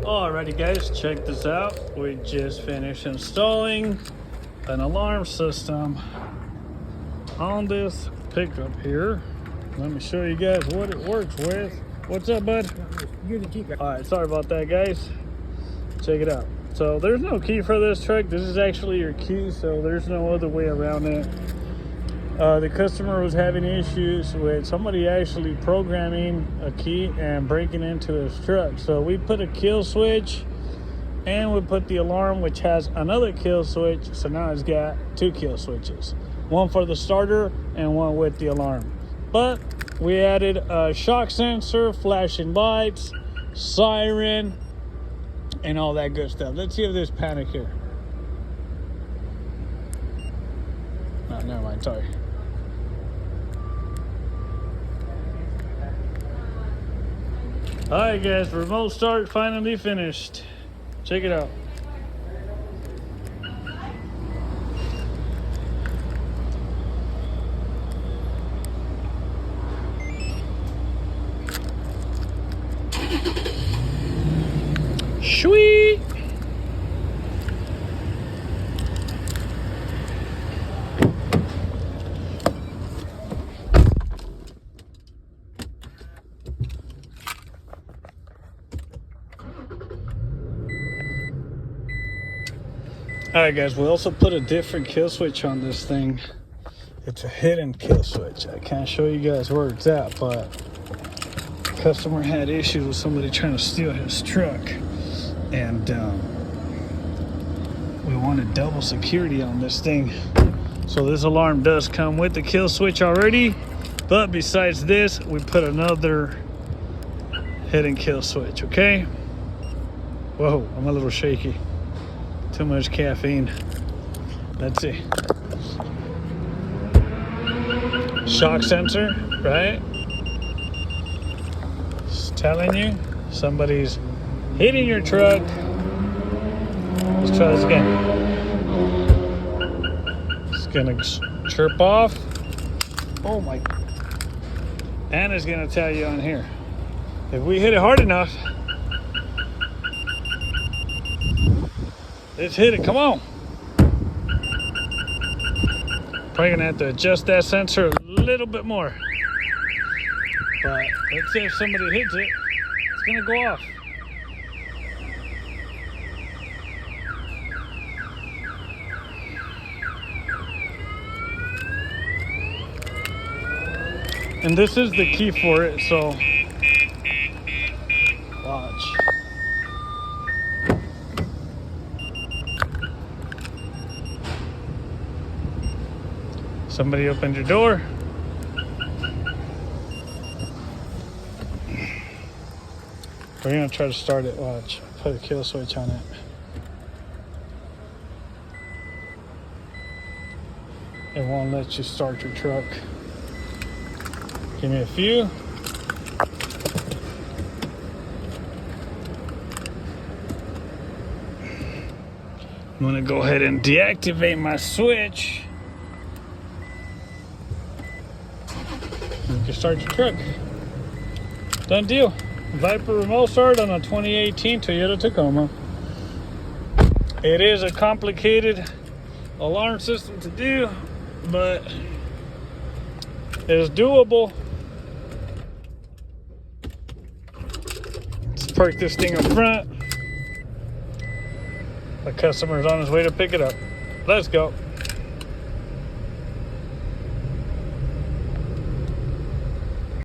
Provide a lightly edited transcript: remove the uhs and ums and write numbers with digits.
Alrighty guys, check this out. We just finished installing an alarm system on this pickup here. Let me show you guys what it works with. What's up, bud? You're the key guy. Alright, sorry about that, guys. Check it out. So there's no key for this truck. This is actually your key, so there's no other way around it. The customer was having issues with somebody actually programming a key and breaking into his truck. So we put a kill switch and we put the alarm, which has another kill switch. So now it's got two kill switches, one for the starter and one with the alarm. But we added a shock sensor, flashing lights, siren, and all that good stuff. Let's see if there's panic here. No, never mind, sorry. Alright guys, remote start finally finished. Check it out. Sweet! Alright guys, we also put a different kill switch on this thing. It's a hidden kill switch. I can't show you guys where it's at, but the customer had issues with somebody trying to steal his truck. And we wanted double security on this thing. So this alarm does come with the kill switch already. But besides this, we put another hidden kill switch, okay? Whoa, I'm a little shaky. Too much caffeine. Let's see. Shock sensor, right? It's telling you somebody's hitting your truck. Let's try this again. It's gonna chirp off. Oh my. And it's gonna tell you on here. If we hit it hard enough, let's hit it, come on. Probably gonna have to adjust that sensor a little bit more. But let's see if somebody hits it, it's gonna go off. And this is the key for it, so watch. Somebody opened your door. We're gonna try to start it. Watch. Put a kill switch on it. It won't let you start your truck. Give me a few. I'm gonna go ahead and deactivate my switch. You can start your truck. Done deal. Viper remote start on a 2018 Toyota Tacoma. It is a complicated alarm system to do, but it's doable. Let's park this thing up front. The customer's on his way to pick it up. Let's go.